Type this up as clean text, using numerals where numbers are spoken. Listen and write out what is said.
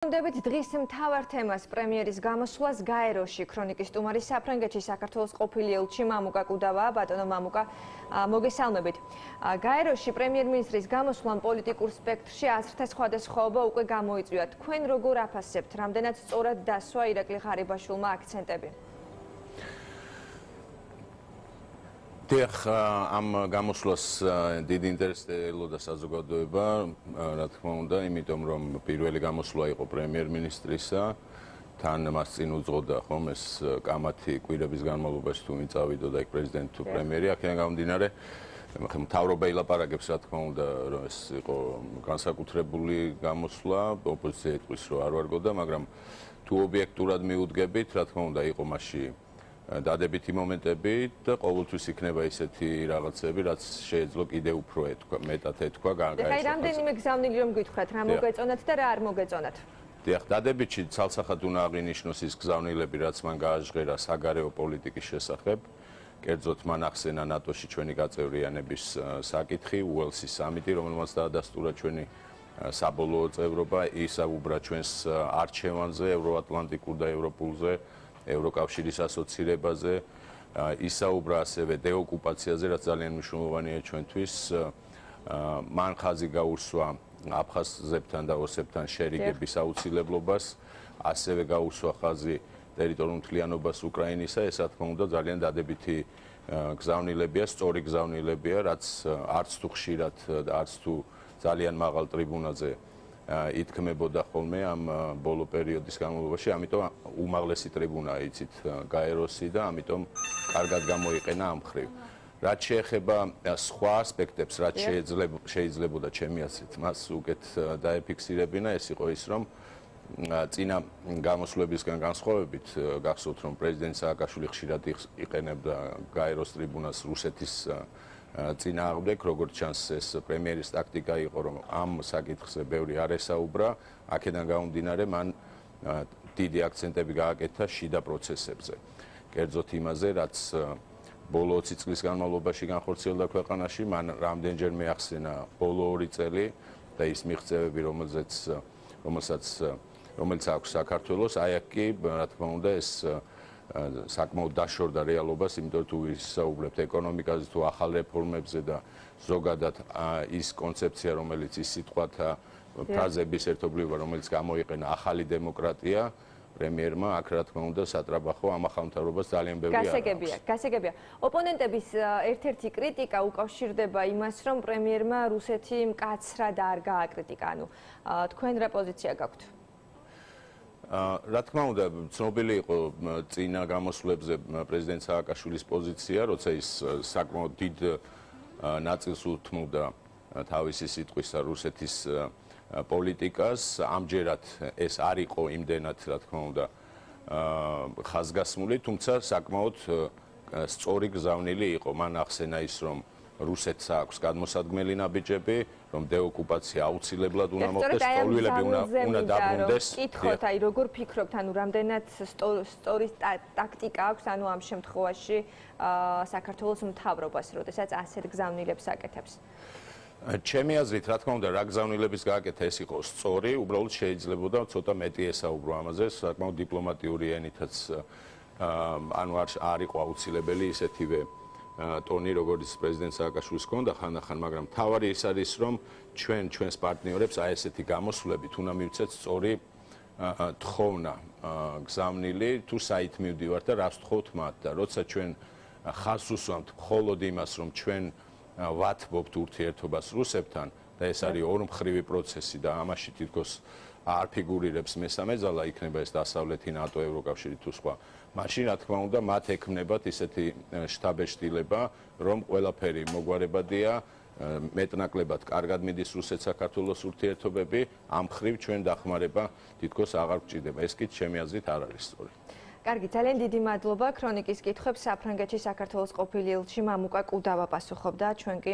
დებით დღის მთავარ თემას პრემიერის გამოსვლას გაეროში ქრონიკის სტუმარი საფრანგეთში საქართველოს ყოფილი ელჩი მამუკა კუდავაა. ბატონო მამუკა, მოგესალმებით. გაეროში პრემიერ-მინისტრის გამოსვლამ პოლიტიკურ სპექტრში აზრთა სხვადასხვაობა უკვე გამოიწვია. თქვენ როგორ აფასებთ, რამდენად სწორად დასვა ირაკლი ღარიბაშვილმა აქცენტები? ამ გამოსვლას დიდი ინტერესი ელოდა საზოგადოება, რა თქმა უნდა, იმიტომ რომ პირველი გამოსვლა იყო პრემიერ-მინისტრისა, თან მას წინ უძღოდა ხომ ეს კამათი კვირების განმავლობაში თუ მიწავიდოდა იქ პრეზიდენტი თუ პრემიერი, აქედან გამომდინარე, მთავრობა ილაპარაკებს, რა თქმა უნდა, რომ ეს იყო განსაკუთრებული გამოსვლა, ოპოზიცია იტყვის, რომ არ ვარგოდა, მაგრამ თუ ობიექტურად მიუდგებით, რა თქმა უნდა, იყო მასში დადებითი მომენტები და ყოველთვის იქნება ისეთი რაღაცები, რაც შეიძლება კიდევ უფრო მეტად ეთქვა გაეროს. აი, რამდენიმე გზავნილი რომ გითხრათ, რა მოგეწონათ და რა არ მოგეწონათ? დიახ, დადებითი ცალსახად უნდა აღინიშნოს ის გზავნილები, რაც მან გააჟღერა საგარეო პოლიტიკის შესახებ. კერძოდ მან ახსენა ნატოში ჩვენი გაწევრიანების საკითხი, უელსის სამიტი, რომელმაც დაადასტურა ჩვენი საბოლოო წევრობა, ისაუბრა ჩვენს არჩევანზე, ევროატლანტიკურ და ევროპულზე. ევროკავშირის ასოცირებაზე, ისაუბრა ასევე დეოკუპაციაზე, რაც ძალიან მნიშვნელოვანია ჩვენთვის. მან ხაზი გაუსვა აფხაზებთან და ოსებთან შერიგების აუცილებლობას, ასევე გაუსვა ხაზი ტერიტორიულ მთლიანობას უკრაინისა, ეს რა თქმა უნდა ძალიან დადებითი გზავნილებია, სწორი გზავნილებია, რაც არც თუ ხშირად და არც თუ ძალიან მაღალ ტრიბუნაზე ითქმებოდა ხოლმე ამ ბოლო პერიოდის განმავლობაში, ამიტომ უმაღლესი ტრიბუნაა იცით გაეროსი და ამიტომ კარგად გამოიყენა ამ მხრივ. რაც შეეხება სხვა ასპექტებს, რაც შეიძლებოდა ჩემი აზრით, მას უკეთ დაეფიქსირებინა, ეს იყო ის, რომ წინა გამოსვლებისგან განსხვავებით, გახსოვთ, რომ პრეზიდენტ სააკაშვილი ხშირად იყენებდა გაეროს ტრიბუნას რუსეთის წინააღმდეგ, როგორც ჩანს ეს პრემიერის ტაქტიკა იყო, რომ ამ საკითხზე ბევრი არ ესაუბრა, აქედან გამომდინარე მან დიდი აქცენტები გააკეთა შიდა პროცესებზე. კერძოდ იმაზე, რაც ბოლო 20 წლის განმავლობაში განხორციელდა ქვეყანაში, მან რამდენჯერმე ახსენა ბოლო 2 წელი და ის მიღწევები, რომელიც აქვს საქართველოს, აი აქ კი, რა თქმა უნდა, ეს საკმაოდ დაშორდა რეალობას, იმიტომ თუ ვისაუბრებთ ეკონომიკაზე თუ ახალ რეფორმებზე და ზოგადად ის კონცეფცია, რომელიც ის სიტყვათა ფრაზების ერთობლივობა, რომელიც გამოიყენა ახალი დემოკრატია, პრემიერმა აქ რა თქმა უნდა სატრაბახო ამ ახალმთავრობას ძალიან ბევრი არ აქვს. გასაგებია. ოპონენტების ერთ-ერთი კრიტიკა უკავშირდება იმას, რომ პრემიერმა რუსეთი მკაცრად არ გააკრიტიკა. ანუ თქვენ რა პოზიცია გაქვთ? რა თქმა უნდა, ცნობილი იყო წინა გამოსვლებზე პრეზიდენტ სააკაშვილის პოზიცია, როცა ის საკმაოდ დიდ ნაწილს უთმობდა თავისი სიტყვისა რუსეთის პოლიტიკას. ამჯერად ეს არ იყო იმდენად, რა თქმა უნდა, ხაზგასმული, თუმცა საკმაოდ სწორი გზავნილი იყო. მან ახსენა ის, რომ რუსეთს აქვს გადმოსადგმელი ნაბიჯები, რომ დეოკუპაცია აუცილებლად უნდა მოხდეს, ტოლვილები უნდა დაბრუნდეს. კითხოთ, აი როგორ ფიქრობთ, ანუ რამდენად სწორი ტაქტიკა აქვს, ანუ ამ შემთხვევაში საქართველოს მთავრობას, როდესაც ასეთ გზავნილებს აკეთებს? ჩემი აზრით, რა თქმა უნდა, რა გზავნილების გააკეთა, ეს იყო სწორი, უბრალოდ შეიძლებოდა ცოტა მეტი ესაუბრო ამაზე, საკმაოდ დიპლომატიური ენითაც, ანუ არ იყო აუცილებელი ისეთივე ტონი, როგორც პრეზიდენტ სააკაშვილის ჰქონდა ხანდახან, მაგრამ თავარი ის არის, რომ ჩვენს პარტნიორებს აი ესეთი გამოსვლებით უნდა მივცეთ სწორი თხოვნა გზავნილი, თუ საით მივდივართ და რას ვთხოვთ მათ და როცა ჩვენ ხაზს უსვამთ მხოლოდ იმას, რომ ჩვენ ვათბობთ ურთიერთობას რუსებთან და ეს არის ორმხრივი პროცესი და ამაში თითქოს არ ფიგურირებს მესამე ძალა, იქნება ეს დასავლეთი ნატო, ევროკავშირი თუ სხვა. მაშინ რა თქმა უნდა მათ ექმნებათ ისეთი შტაბეშტილება, რომ ყველაფერი მოგვარებადია, მეტნაკლებად კარგად მიდის რუსეთ-საქართველოს ურთიერთობები, ამ მხრივ ჩვენ დახმარება თითქოს აღარ გვჭირდება. ეს კი ჩემი აზრით არ არის სწორი. კარგი, ძალიან დიდი მადლობა. ქრონიკის კითხვებს საფრანგეთში საქართველოს ყოფილი ელჩი მამუკა კუდავა პასუხობდა, ჩვენ კი